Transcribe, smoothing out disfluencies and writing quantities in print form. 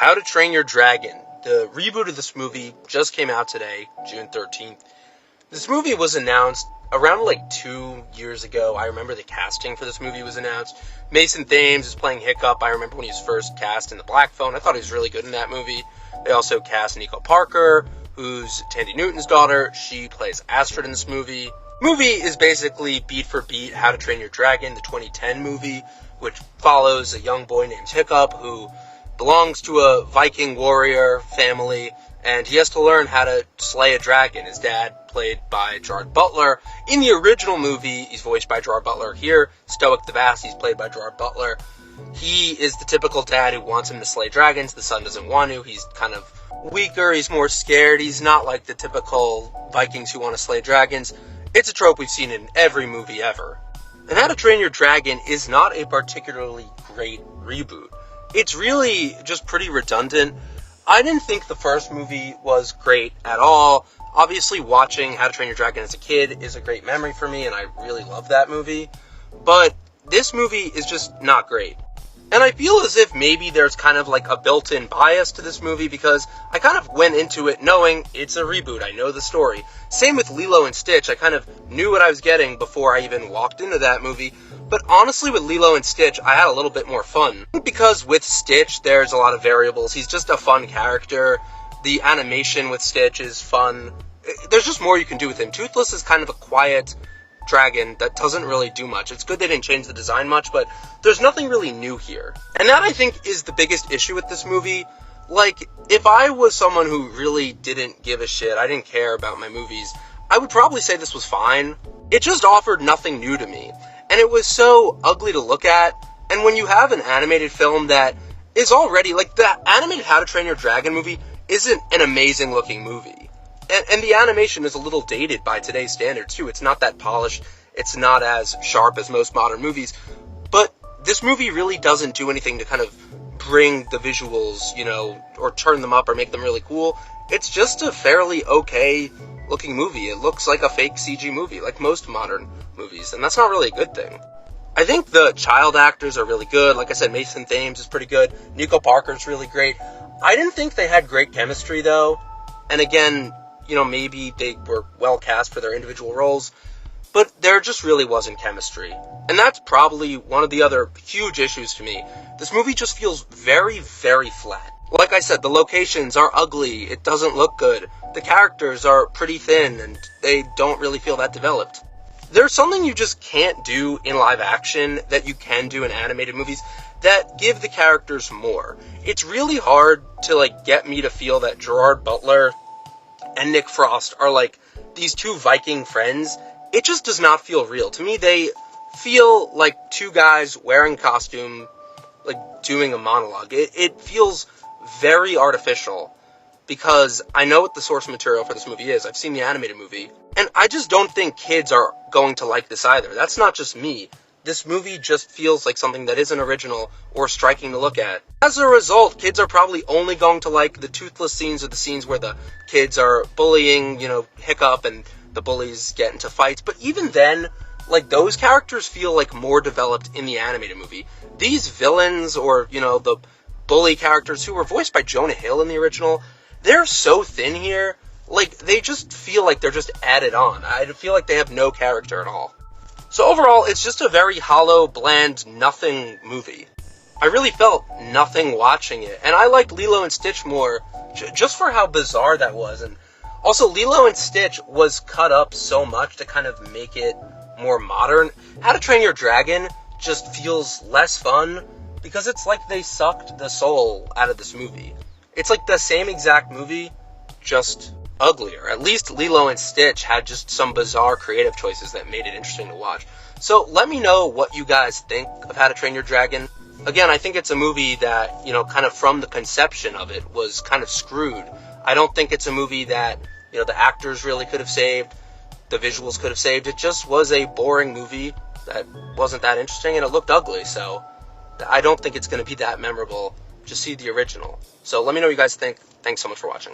How to Train Your Dragon. The reboot of this movie just came out today, June 13th. This movie was announced around 2 years ago. I remember the casting for this movie was announced. Mason Thames is playing Hiccup. I remember when he was first cast in The Black Phone. I thought he was really good in that movie. They also cast Nico Parker, who's Tandy Newton's daughter. She plays Astrid in this movie. Movie is basically beat for beat How to Train Your Dragon, the 2010 movie, which follows a young boy named Hiccup who belongs to a Viking warrior family, and he has to learn how to slay a dragon. His dad, played by Gerard Butler. In the original movie, he's voiced by Gerard Butler. Here, Stoic the Vast, he's played by Gerard Butler. He is the typical dad who wants him to slay dragons. The son doesn't want to. He's kind of weaker. He's more scared. He's not like the typical Vikings who want to slay dragons. It's a trope we've seen in every movie ever. And How to Train Your Dragon is not a particularly great reboot. It's really just pretty redundant. I didn't think the first movie was great at all. Obviously, watching How to Train Your Dragon as a kid is a great memory for me, and I really love that movie. But this movie is just not great. And I feel as if maybe there's kind of a built-in bias to this movie because I kind of went into it knowing it's a reboot. I know the story. Same with Lilo and Stitch. I kind of knew what I was getting before I even walked into that movie. But honestly, with Lilo and Stitch, I had a little bit more fun. Because with Stitch, there's a lot of variables. He's just a fun character. The animation with Stitch is fun. There's just more you can do with him. Toothless is kind of a quiet dragon that doesn't really do much. It's good they didn't change the design much, but there's nothing really new here. And that, I think, is the biggest issue with this movie. If I was someone who really didn't give a shit, I didn't care about my movies, I would probably say this was fine. It just offered nothing new to me. And it was so ugly to look at. And when you have an animated film that is already, the animated How to Train Your Dragon movie isn't an amazing looking movie. And the animation is a little dated by today's standards, too. It's not that polished. It's not as sharp as most modern movies. But this movie really doesn't do anything to kind of bring the visuals, or turn them up or make them really cool. It's just a fairly okay-looking movie. It looks like a fake CG movie, like most modern movies. And that's not really a good thing. I think the child actors are really good. Like I said, Mason Thames is pretty good. Nico Parker's really great. I didn't think they had great chemistry, though. And again, maybe they were well cast for their individual roles, but there just really wasn't chemistry. And that's probably one of the other huge issues to me. This movie just feels very, very flat. Like I said, the locations are ugly, it doesn't look good, the characters are pretty thin, and they don't really feel that developed. There's something you just can't do in live action that you can do in animated movies that give the characters more. It's really hard to, get me to feel that Gerard Butler and Nick Frost are these two Viking friends. It just does not feel real. To me, they feel like two guys wearing costume, doing a monologue. It feels very artificial because I know what the source material for this movie is. I've seen the animated movie, and I just don't think kids are going to like this either. That's not just me. This movie just feels like something that isn't original or striking to look at. As a result, kids are probably only going to like the toothless scenes or the scenes where the kids are bullying, Hiccup, and the bullies get into fights. But even then, those characters feel more developed in the animated movie. These villains or, the bully characters who were voiced by Jonah Hill in the original, they're so thin here. They just feel like they're just added on. I feel like they have no character at all. So overall, it's just a very hollow, bland, nothing movie. I really felt nothing watching it, and I liked Lilo and Stitch more, just for how bizarre that was. And also, Lilo and Stitch was cut up so much to kind of make it more modern. How to Train Your Dragon just feels less fun, because it's like they sucked the soul out of this movie. It's the same exact movie, just uglier. At least Lilo and Stitch had just some bizarre creative choices that made it interesting to watch. So let me know what you guys think of How to Train Your Dragon. Again, I think it's a movie that, kind of from the conception of it was kind of screwed. I don't think it's a movie that, the actors really could have saved, the visuals could have saved. It just was a boring movie that wasn't that interesting, and it looked ugly, so I don't think it's going to be that memorable. Just see the original. So let me know what you guys think. Thanks so much for watching.